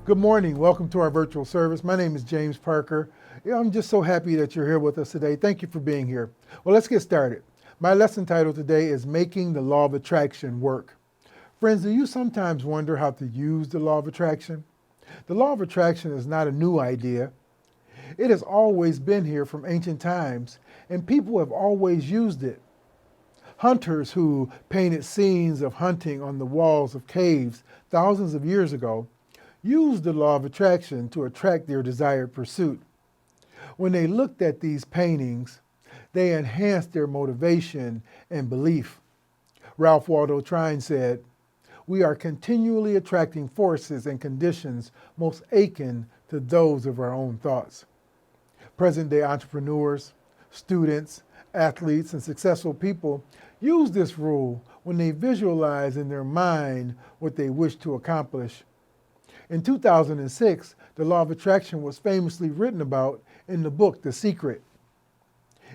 Good morning. Welcome to our virtual service. My name is James Parker. I'm just so happy that you're here with us today. Thank you for being here. Well, let's get started. My lesson title today is Making the Law of Attraction Work. Friends, do you sometimes wonder how to use the law of attraction? The law of attraction is not a new idea. It has always been here from ancient times, and people have always used it. Hunters who painted scenes of hunting on the walls of caves thousands of years ago used the law of attraction to attract their desired pursuit. When they looked at these paintings, they enhanced their motivation and belief. Ralph Waldo Trine said, "We are continually attracting forces and conditions most akin to those of our own thoughts." Present-day entrepreneurs, students, athletes, and successful people use this rule when they visualize in their mind what they wish to accomplish. In 2006, the law of attraction was famously written about in the book, The Secret.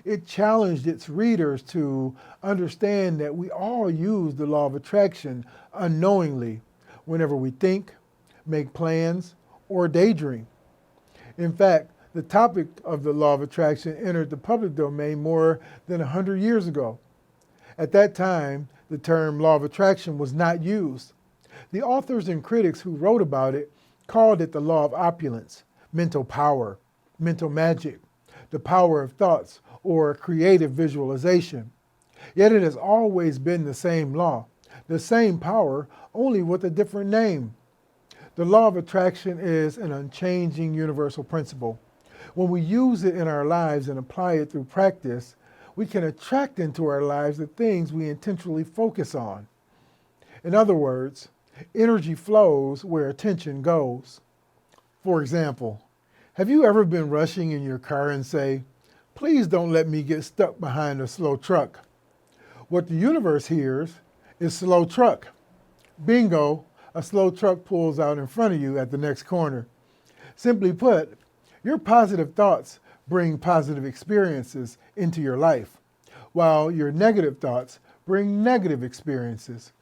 It challenged its readers to understand that we all use the law of attraction unknowingly whenever we think, make plans, or daydream. In fact, the topic of the law of attraction entered the public domain more than 100 years ago. At that time, the term law of attraction was not used. The authors and critics who wrote about it called it the law of opulence, mental power, mental magic, the power of thoughts, or creative visualization. Yet it has always been the same law, the same power, only with a different name. The law of attraction is an unchanging universal principle. When we use it in our lives and apply it through practice, we can attract into our lives the things we intentionally focus on. In other words, energy flows where attention goes. For example, have you ever been rushing in your car and say, "Please don't let me get stuck behind a slow truck"? What the universe hears is "slow truck." Bingo, a slow truck pulls out in front of you at the next corner. Simply put, your positive thoughts bring positive experiences into your life, while your negative thoughts bring negative experiences.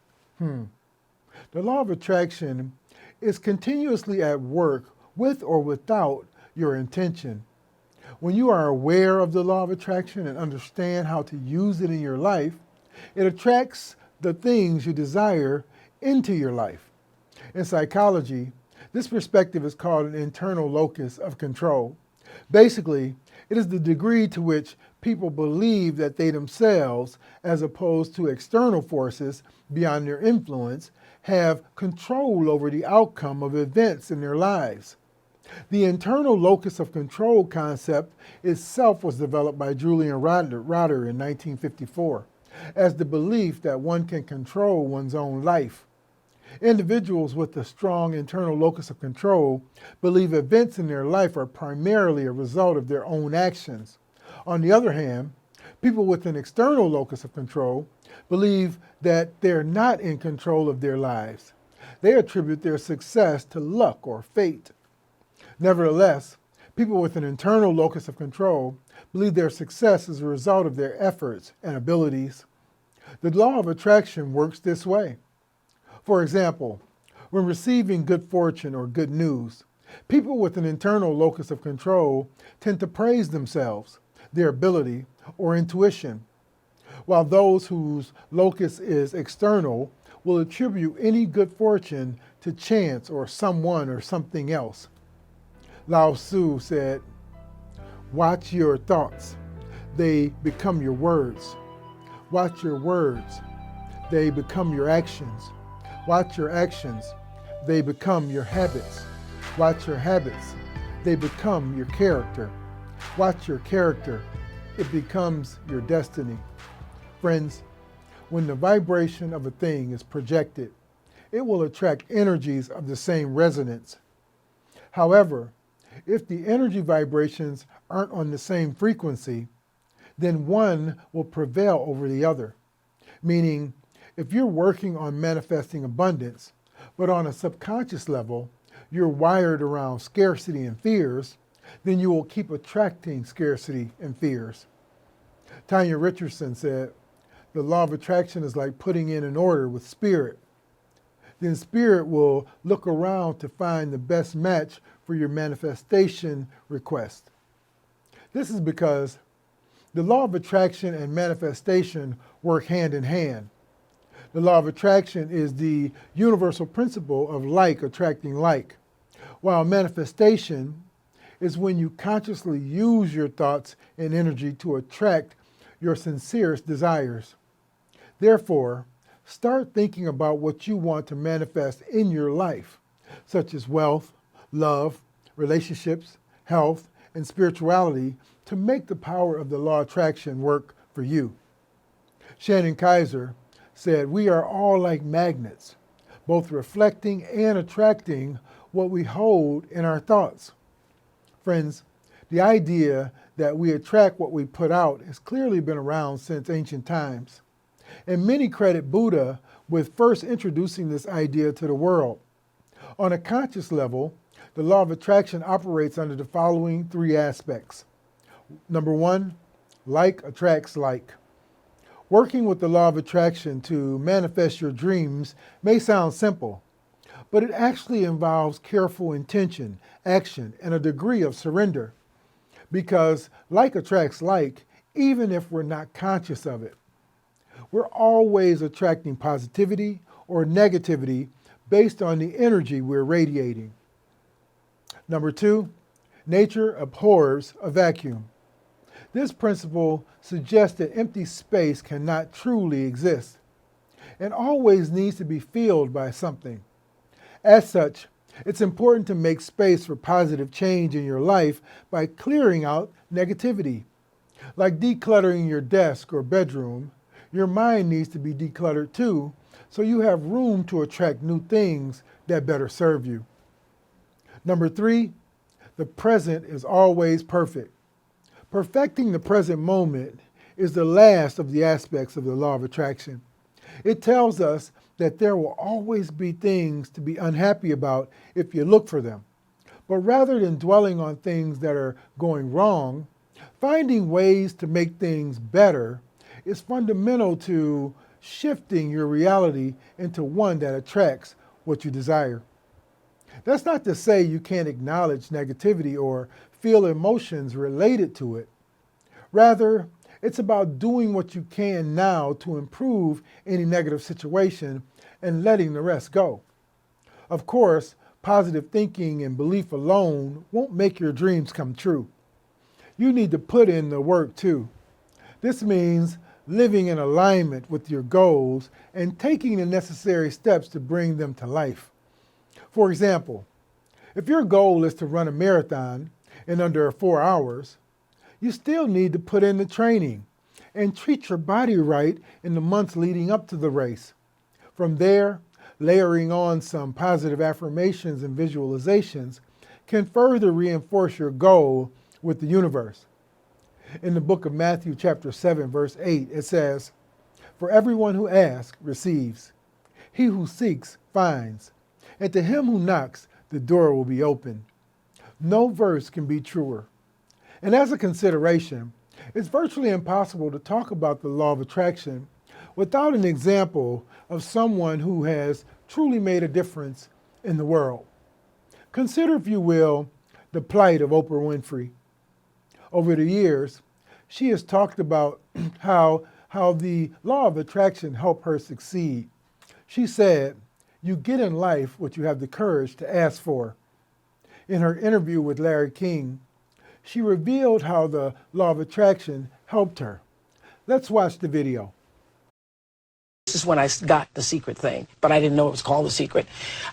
The law of attraction is continuously at work with or without your intention. When you are aware of the law of attraction and understand how to use it in your life, it attracts the things you desire into your life. In psychology, this perspective is called an internal locus of control. Basically, it is the degree to which people believe that they themselves, as opposed to external forces beyond their influence, have control over the outcome of events in their lives. The internal locus of control concept itself was developed by Julian Rotter in 1954 as the belief that one can control one's own life. Individuals with a strong internal locus of control believe events in their life are primarily a result of their own actions. On the other hand, people with an external locus of control believe that they're not in control of their lives. They attribute their success to luck or fate. Nevertheless, people with an internal locus of control believe their success is a result of their efforts and abilities. The law of attraction works this way. For example, when receiving good fortune or good news, people with an internal locus of control tend to praise themselves, their ability, or intuition, while those whose locus is external will attribute any good fortune to chance or someone or something else. Lao Tzu said, "Watch your thoughts. They become your words. Watch your words. They become your actions. Watch your actions. They become your habits. Watch your habits. They become your character. Watch your character. It becomes your destiny." Friends, when the vibration of a thing is projected, it will attract energies of the same resonance. However, if the energy vibrations aren't on the same frequency, then one will prevail over the other. Meaning, if you're working on manifesting abundance, but on a subconscious level, you're wired around scarcity and fears, then you will keep attracting scarcity and fears. Tanya Richardson said, "The law of attraction is like putting in an order with spirit. then Spirit will look around to find the best match for your manifestation request. This is because the law of attraction and manifestation work hand in hand. The law of attraction is the universal principle of like attracting like, while manifestation is when you consciously use your thoughts and energy to attract your sincerest desires. Therefore, start thinking about what you want to manifest in your life, such as wealth, love, relationships, health, and spirituality, to make the power of the law of attraction work for you. Shannon Kaiser said, "We are all like magnets, both reflecting and attracting what we hold in our thoughts." Friends, the idea that we attract what we put out has clearly been around since ancient times, and many credit Buddha with first introducing this idea to the world. On a conscious level, the law of attraction operates under the following three aspects. Number one, like attracts like. Working with the law of attraction to manifest your dreams may sound simple, but it actually involves careful intention, action, and a degree of surrender. Because like attracts like, even if we're not conscious of it. We're always attracting positivity or negativity based on the energy we're radiating. Number two, nature abhors a vacuum. This principle suggests that empty space cannot truly exist and always needs to be filled by something. As such, it's important to make space for positive change in your life by clearing out negativity. Like decluttering your desk or bedroom, your mind needs to be decluttered too, so you have room to attract new things that better serve you. Number three, the present is always perfect. Perfecting the present moment is the last of the aspects of the law of attraction. It tells us that there will always be things to be unhappy about if you look for them. But rather than dwelling on things that are going wrong, finding ways to make things better is fundamental to shifting your reality into one that attracts what you desire. That's not to say you can't acknowledge negativity or feel emotions related to it. Rather, it's about doing what you can now to improve any negative situation and letting the rest go. Of course, positive thinking and belief alone won't make your dreams come true. You need to put in the work too. This means living in alignment with your goals and taking the necessary steps to bring them to life. For example, if your goal is to run a marathon in under 4 hours, you still need to put in the training and treat your body right in the months leading up to the race. From there, layering on some positive affirmations and visualizations can further reinforce your goal with the universe. In the book of Matthew chapter 7, verse 8, it says, "For everyone who asks receives. He who seeks finds. And to him who knocks, the door will be open." No verse can be truer. And as a consideration, it's virtually impossible to talk about the law of attraction without an example of someone who has truly made a difference in the world. Consider, if you will, the plight of Oprah Winfrey. Over the years, she has talked about how the law of attraction helped her succeed. She said, "You get in life what you have the courage to ask for." In her interview with Larry King, she revealed how the law of attraction helped her. Let's watch the video. This is when I got The Secret thing, but I didn't know it was called The Secret.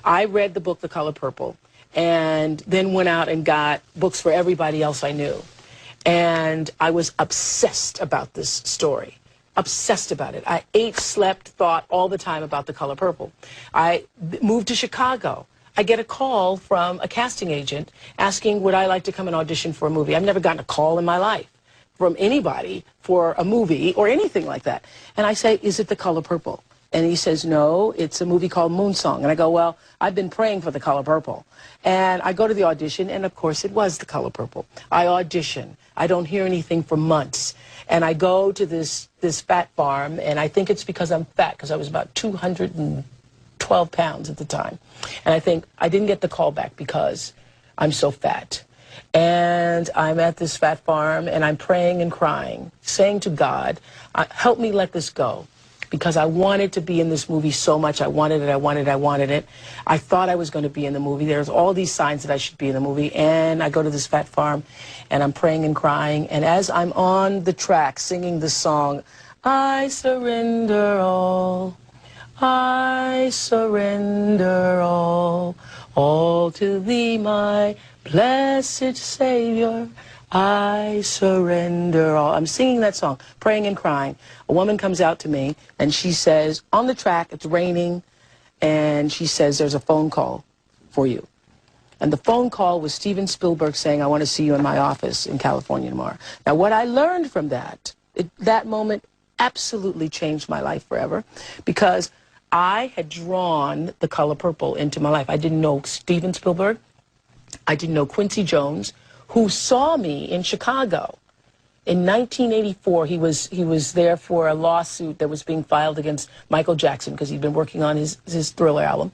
I read the book, The Color Purple, and then went out and got books for everybody else I knew. And I was obsessed about this story. Obsessed about it. I ate, slept, thought all the time about The Color Purple. I moved to Chicago. I get a call from a casting agent asking, would I like to come and audition for a movie? I've never gotten a call in my life from anybody for a movie or anything like that. And I say, is it The Color Purple? And he says, no, it's a movie called Moonsong. And I go, well, I've been praying for The Color Purple. And I go to the audition, and of course it was The Color Purple. I audition. I don't hear anything for months. And I go to this fat farm, and I think it's because I'm fat, because I was about 220 12 pounds at the time. And I think I didn't get the call back because I'm so fat. And I'm at this fat farm and I'm praying and crying, saying to God, help me let this go. Because I wanted to be in this movie so much. I wanted it. I thought I was going to be in the movie. There's all these signs that I should be in the movie. And I go to this fat farm and I'm praying and crying. And as I'm on the track singing the song, I surrender all, I surrender all to thee, my blessed Savior. I surrender all. I'm singing that song, praying and crying. A woman comes out to me and she says, on the track, it's raining, and she says, there's a phone call for you. And the phone call was Steven Spielberg saying, I want to see you in my office in California tomorrow. Now, what I learned from that, that moment absolutely changed my life forever, because I had drawn The Color Purple into my life. I didn't know Steven Spielberg. I didn't know Quincy Jones, who saw me in Chicago. In 1984, he was there for a lawsuit that was being filed against Michael Jackson because he'd been working on his Thriller album.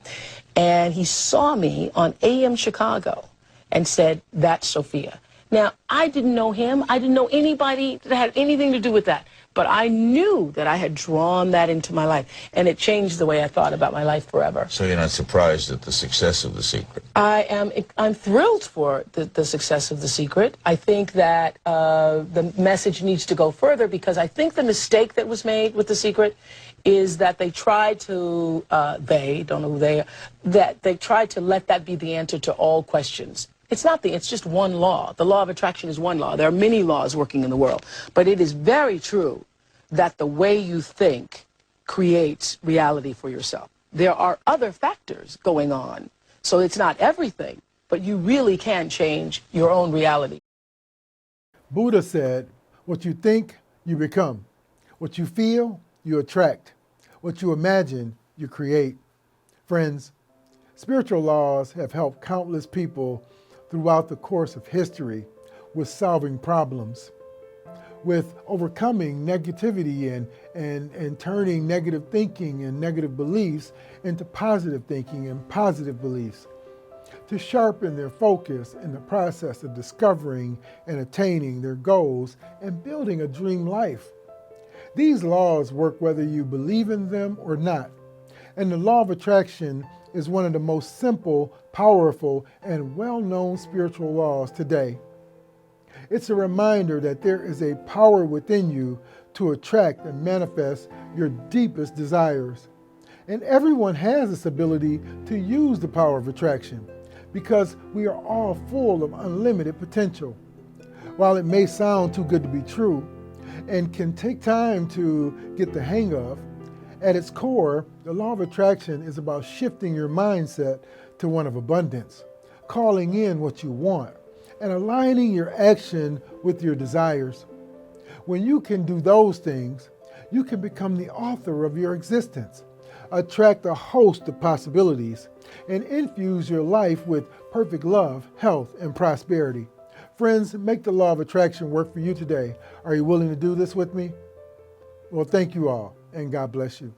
And he saw me on AM Chicago and said, that's Sophia. Now, I didn't know him. I didn't know anybody that had anything to do with that. But I knew that I had drawn that into my life, and it changed the way I thought about my life forever. So you're not surprised at the success of The Secret? I'm thrilled for the success of The Secret. I think that the message needs to go further, because I think the mistake that was made with The Secret is that they tried to, they, don't know who they are, that they tried to let that be the answer to all questions. It's not it's just one law. The law of attraction is one law. There are many laws working in the world. But it is very true that the way you think creates reality for yourself. There are other factors going on. So it's not everything, but you really can change your own reality. Buddha said, what you think, you become. What you feel, you attract. What you imagine, you create. Friends, spiritual laws have helped countless people throughout the course of history with solving problems, with overcoming negativity and turning negative thinking and negative beliefs into positive thinking and positive beliefs, to sharpen their focus in the process of discovering and attaining their goals and building a dream life. These laws work whether you believe in them or not, and the law of attraction is one of the most simple, powerful, and well-known spiritual laws today. It's a reminder that there is a power within you to attract and manifest your deepest desires. And everyone has this ability to use the power of attraction, because we are all full of unlimited potential. While it may sound too good to be true and can take time to get the hang of, at its core, the law of attraction is about shifting your mindset to one of abundance, calling in what you want, and aligning your action with your desires. When you can do those things, you can become the author of your existence, attract a host of possibilities, and infuse your life with perfect love, health, and prosperity. Friends, make the law of attraction work for you today. Are you willing to do this with me? Well, thank you all, and God bless you.